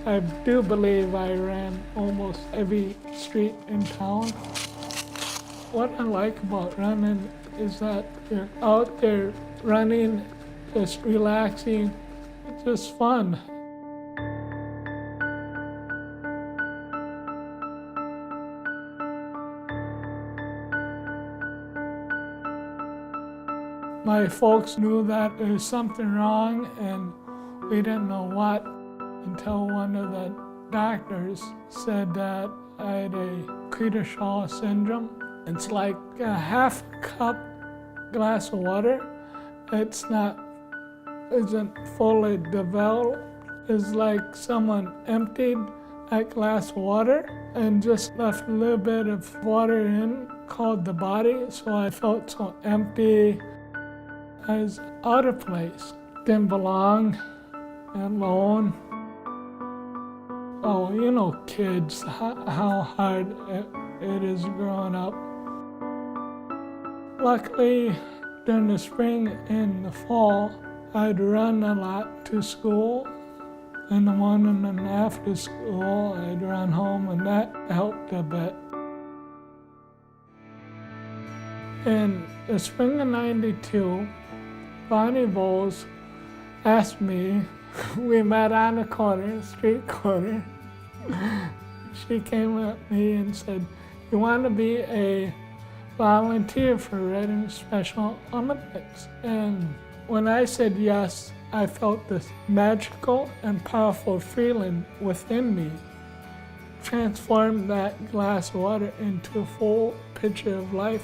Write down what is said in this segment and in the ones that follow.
I do believe I ran almost every street in town. What I like about running is that you're out there running, just relaxing, it's just fun. My folks knew that there was something wrong and we didn't know what until one of the doctors said that I had a Creutzfeldt syndrome. It's like a half cup glass of water. Isn't fully developed. It's like someone emptied that glass of water and just left a little bit of water in, called the body, so I felt so empty. I was out of place, didn't belong, alone. Oh, you know kids, how hard it is growing up. Luckily, during the spring and the fall, I'd run a lot to school. In the morning and after school, I'd run home, and that helped a bit. In the spring of '92, Bonnie Bowles asked me, we met on a corner, street corner. She came at me and said, you want to be a volunteer for Reading Special Olympics? And when I said yes, I felt this magical and powerful feeling within me, transformed that glass of water into a full picture of life.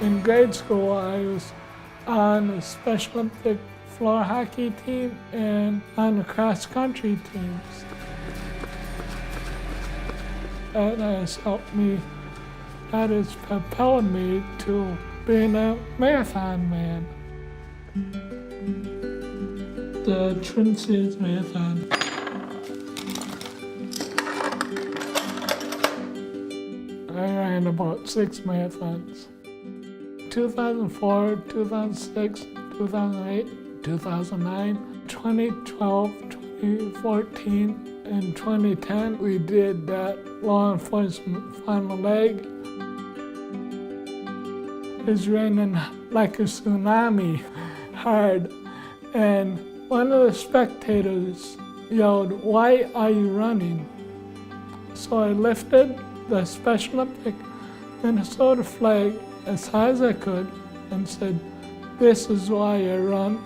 In grade school, I was on a Special Olympic floor hockey team and on the cross-country teams. That has helped me, that has propelled me to being a marathon man. The Twin Cities Marathon. I ran about 6 marathons. 2004, 2006, 2008, 2009, 2012, 2014, and 2010, we did that law enforcement final leg. It was raining like a tsunami, hard, and one of the spectators yelled, "Why are you running?" So I lifted the Special Olympic Minnesota flag as high as I could and said, "This is why I run."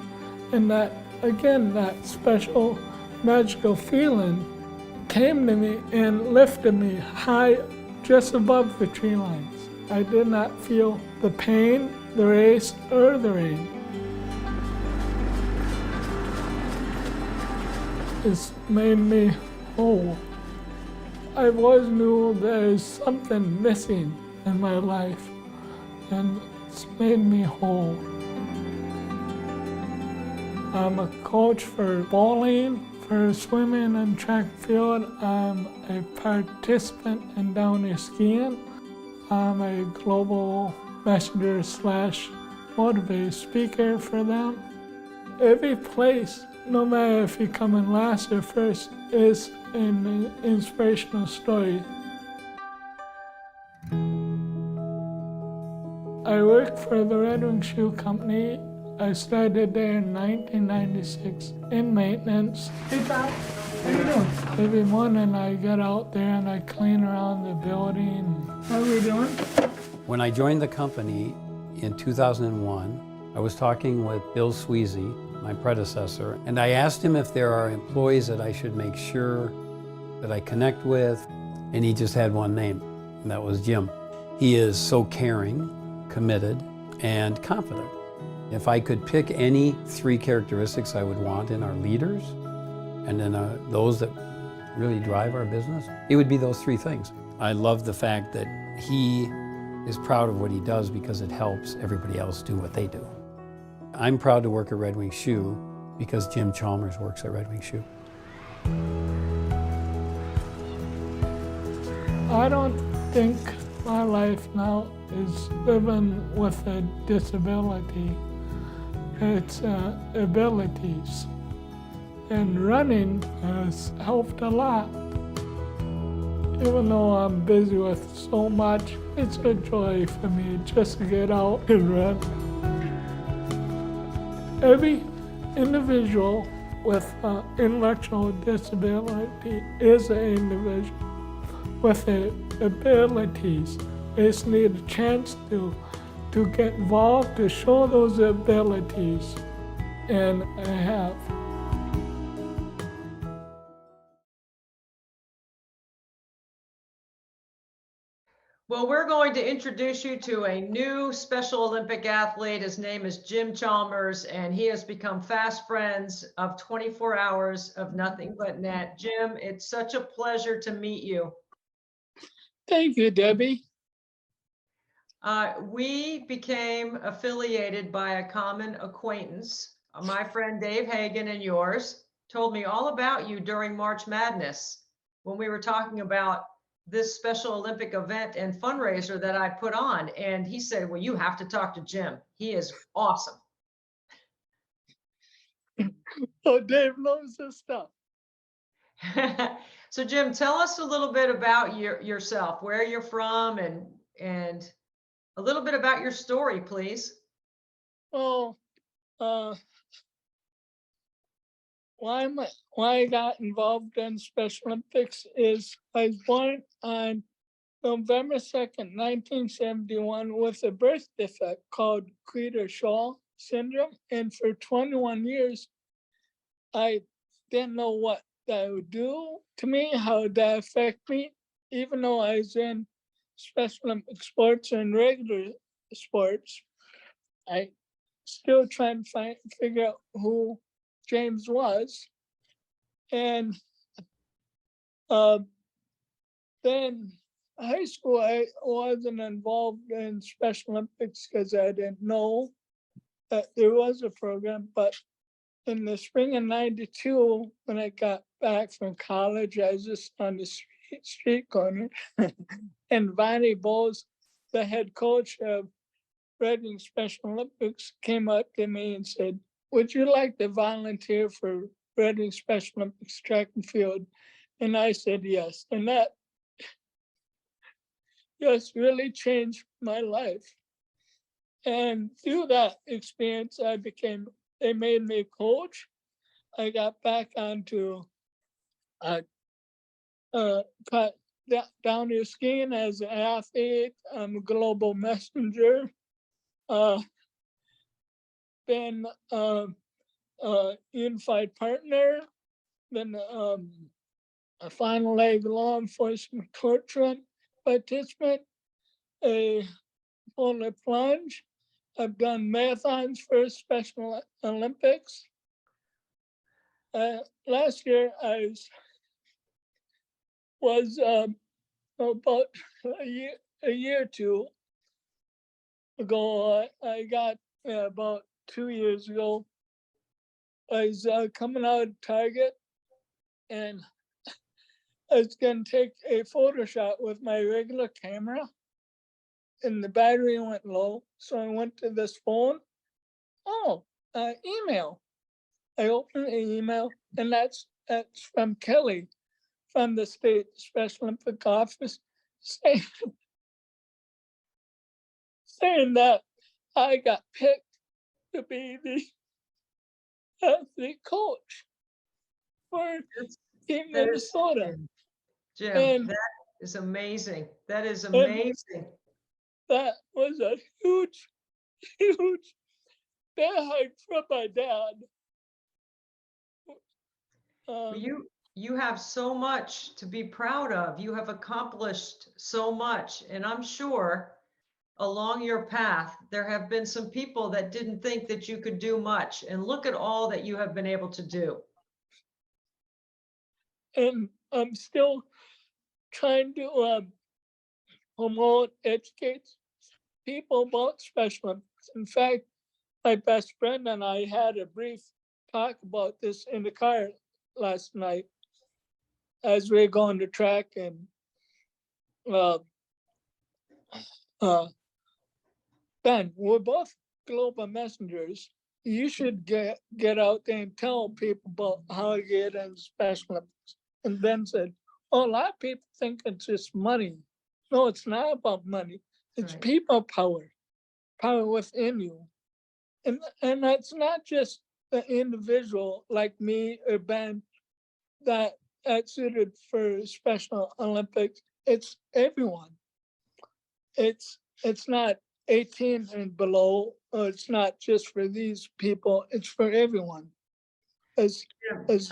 And that, again, that special magical feeling came to me and lifted me high just above the tree lines. I did not feel the pain, the race, or the rain. It's made me whole. I always knew there's something missing in my life, and it's made me whole. I'm a coach for bowling, for swimming and track field. I'm a participant in downhill skiing. I'm a global messenger / motivated speaker for them. Every place, no matter if you come in last or first, is an inspirational story. I work for the Red Wing Shoe Company. I started there in 1996 in maintenance. Hey, Bob. How you doing? Every morning I get out there and I clean around the building. How are we doing? When I joined the company in 2001, I was talking with Bill Sweezy, my predecessor, and I asked him if there are employees that I should make sure that I connect with, and he just had one name, and that was Jim. He is so caring, committed, and confident. If I could pick any 3 characteristics I would want in our leaders, and in those that really drive our business, it would be those 3 things. I love the fact that he is proud of what he does because it helps everybody else do what they do. I'm proud to work at Red Wing Shoe because Jim Chalmers works at Red Wing Shoe. I don't think my life now is living with a disability. its abilities. And running has helped a lot. Even though I'm busy with so much, it's a joy for me just to get out and run. Every individual with intellectual disability is an individual with abilities. They just need a chance to get involved, to show those abilities, and I have. Well, we're going to introduce you to a new Special Olympic athlete. His name is Jim Chalmers, and he has become fast friends of 24 Hours of Nothing But Net. Jim, it's such a pleasure to meet you. Thank you, Debbie. We became affiliated by a common acquaintance. My friend Dave Hagan and yours told me all about you during March Madness when we were talking about this Special Olympic event and fundraiser that I put on. And he said, well, you have to talk to Jim. He is awesome. Oh, Dave knows this stuff. So Jim, tell us a little bit about yourself, where you're from, and a little bit about your story, please. Well, why I got involved in Special Olympics is I was born on November 2nd, 1971 with a birth defect called Cleater-Shaw syndrome. And for 21 years, I didn't know what that would do to me, how would that affect me, even though I was in Special Olympic sports and regular sports. I still trying to figure out who James was. And then high school, I wasn't involved in Special Olympics because I didn't know that there was a program. But in the spring of '92, when I got back from college, I was just on the street corner, and Bonnie Bowles, the head coach of Reading Special Olympics, came up to me and said, would you like to volunteer for Reading Special Olympics track and field? And I said yes. And that just really changed my life. And through that experience, they made me a coach. I got back onto downhill skiing as an athlete. I'm a global messenger. Been a unified partner, been a final leg law enforcement court run participant, a polar plunge. I've done marathons for Special Olympics. Last year I was about a year or two ago, I got about 2 years ago, I was coming out of Target, and I was going to take a photo shot with my regular camera, and the battery went low. So I went to this phone. Oh, email. I opened the email, and that's from Kelly from the state Special Olympic office saying that I got picked to be the coach for Team Minnesota. Jim, And that is amazing. That is amazing. That was a huge, huge bear hug from my dad. You have so much to be proud of. You have accomplished so much, and I'm sure along your path there have been some people that didn't think that you could do much, and look at all that you have been able to do. And I'm still trying to promote, educate people about Special Olympics. In fact, my best friend and I had a brief talk about this in the car last night as we were going to track, and Ben, we're both global messengers, you should get out there and tell people about how you get in Special Olympics. And Ben said, oh, a lot of people think it's just money. No, it's not about money. It's Right. people power within you. And that's not just the individual like me or Ben that's suited for Special Olympics. It's everyone. It's not 18 and below, or it's not just for these people, it's for everyone. As Yeah, as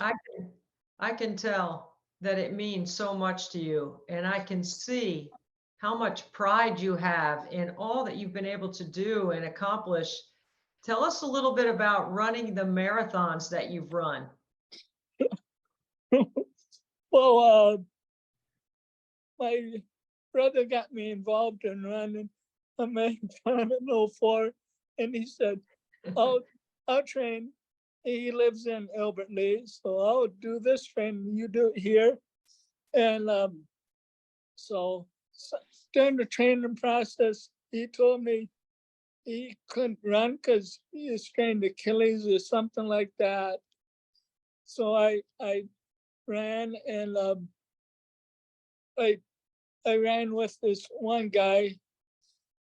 I can tell that it means so much to you, and I can see how much pride you have in all that you've been able to do and accomplish. Tell us a little bit about running the marathons that you've run. well, my brother got me involved in running a marathon in '04, and he said, I'll train. He lives in Albert Lee, so I'll do this training, you do it here. And so during the training process, he told me he couldn't run because he strained Achilles or something like that. So I ran, and I ran with this one guy.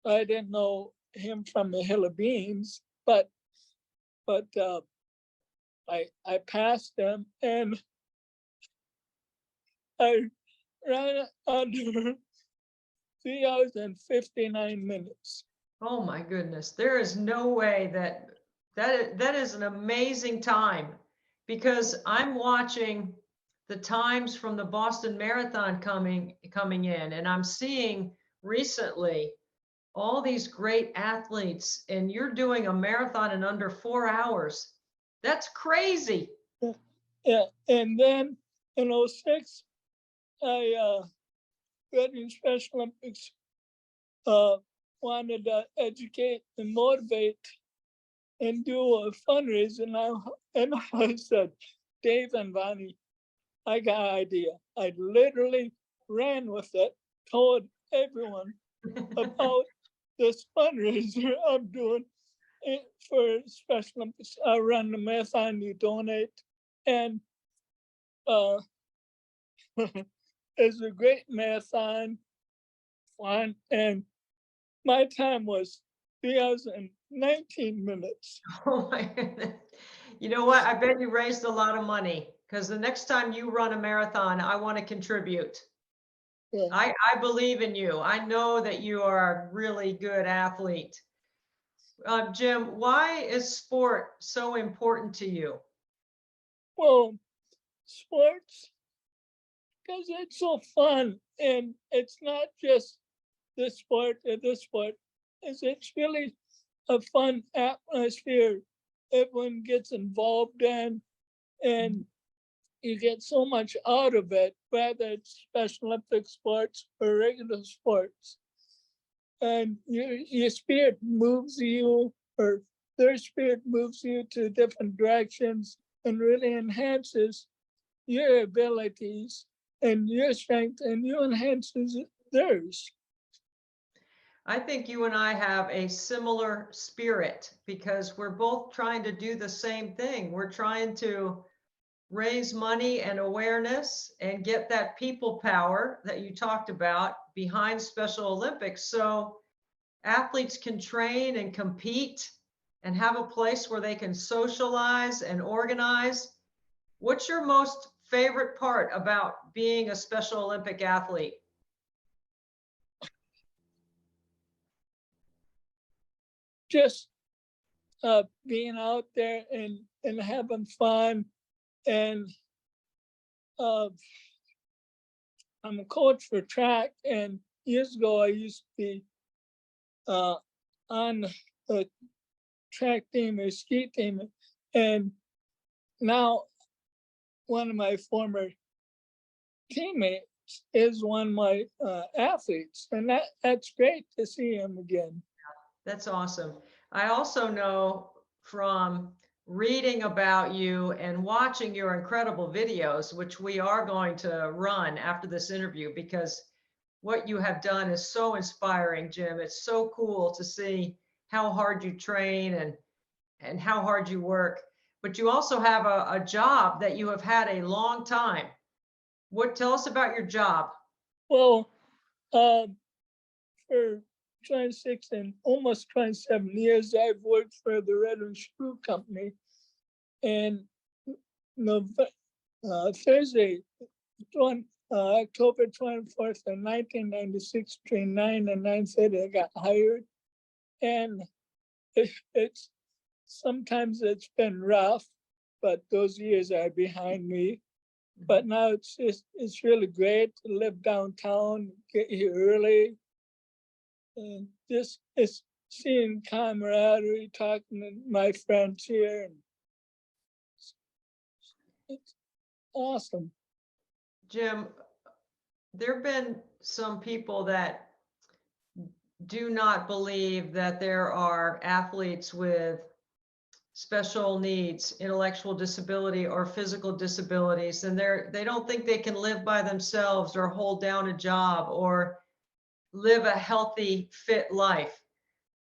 I didn't know him from the Hill of Beans, but I passed him, and I ran under 3 hours and 59 minutes. Oh my goodness, there is no way that is an amazing time, because I'm watching the times from the Boston Marathon coming in, and I'm seeing recently all these great athletes, and you're doing a marathon in under 4 hours. That's crazy. Yeah, and then in '06, I got in Special Olympics, wanted to educate and motivate and do a fundraiser. And I said, Dave and Bonnie, I got an idea. I literally ran with it, told everyone about this fundraiser I'm doing for Special Olympics. I run the marathon, you donate. And it's a great marathon, fun. And my time was 3 hours and 19 minutes. Oh my goodness. You know what? I bet you raised a lot of money, because the next time you run a marathon, I want to contribute. Yeah. I believe in you. I know that you are a really good athlete. Jim, why is sport so important to you? Well, sports, because it's so fun, and it's not just this sport or this sport. It's really a fun atmosphere everyone gets involved in, and you get so much out of it, whether it's Special Olympic sports or regular sports. And your spirit moves you, or their spirit moves you to different directions, and really enhances your abilities and your strength, and you enhances theirs. I think you and I have a similar spirit, because we're both trying to do the same thing. We're trying to raise money and awareness and get that people power that you talked about behind Special Olympics, so athletes can train and compete and have a place where they can socialize and organize. What's your most favorite part about being a Special Olympic athlete? Just being out there and having fun. And I'm a coach for track, and years ago I used to be on a track team or ski team, and now one of my former teammates is one of my athletes, and that's great to see him again. That's awesome. I also know from reading about you and watching your incredible videos, which we are going to run after this interview, because what you have done is so inspiring, Jim. It's so cool to see how hard you train, and and how hard you work, but you also have a job that you have had a long time. Tell us about your job? Well, for 26 and almost 27 years, I've worked for the Red and Screw Company. And Thursday, October 24th of 1996, between 9 and 9:30, I got hired. And it's sometimes it's been rough, but those years are behind me. But now it's really great to live downtown, get here early, and just it's seeing camaraderie, talking to my friends here, and it's awesome. Jim, there have been some people that do not believe that there are athletes with special needs, intellectual disability, or physical disabilities, and they don't think they can live by themselves or hold down a job or live a healthy, fit life.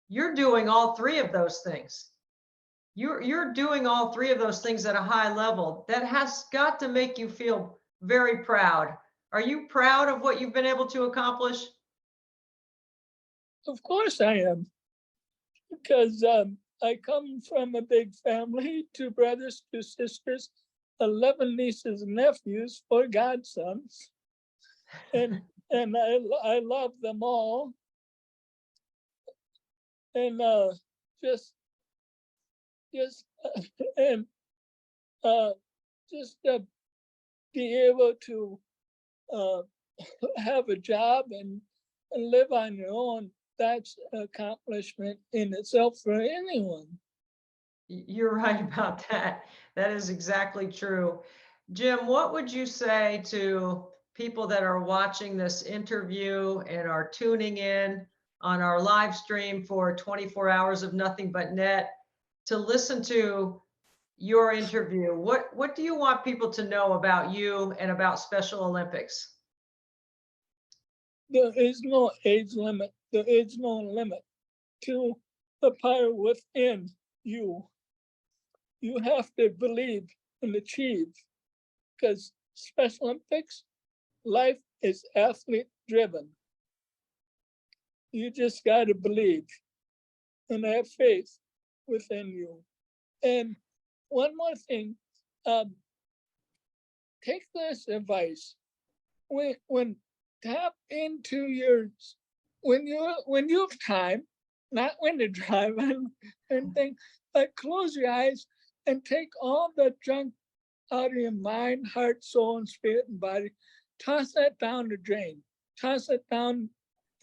You're doing all three of those things. You're doing all three of those things at a high level. That has got to make you feel very proud. Are you proud of what you've been able to accomplish? Of course I am, because I come from a big family, 2 brothers, 2 sisters, 11 nieces and nephews, 4 godsons, and I love them all, and just and just be able to have a job and live on your own. That's an accomplishment in itself for anyone. You're right about that. That is exactly true. Jim, what would you say to people that are watching this interview and are tuning in on our live stream for 24 hours of Nothing But Net to listen to your interview? What do you want people to know about you and about Special Olympics? There is no age limit. There is no limit to the power within you. You have to believe and achieve, because Special Olympics, life is athlete driven. You just got to believe and have faith within you. And one more thing, take this advice. When tap into when you have time, not when to drive and think, but close your eyes and take all the junk out of your mind, heart, soul, and spirit and body. Toss that down the drain. Toss it down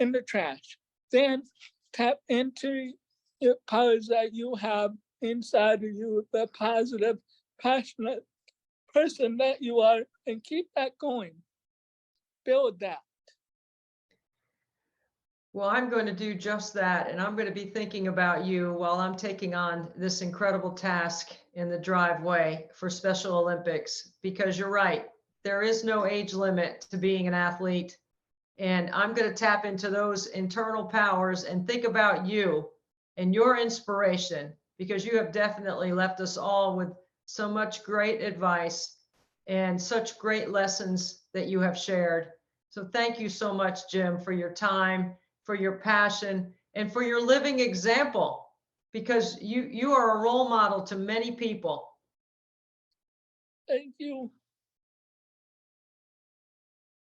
in the trash. Then tap into your powers that you have inside of you, the positive, passionate person that you are, and keep that going. Build that. Well, I'm going to do just that. And I'm going to be thinking about you while I'm taking on this incredible task in the driveway for Special Olympics, because you're right. There is no age limit to being an athlete. And I'm going to tap into those internal powers and think about you and your inspiration, because you have definitely left us all with so much great advice and such great lessons that you have shared. So thank you so much, Jim, for your time, for your passion, and for your living example, because you are a role model to many people. Thank you.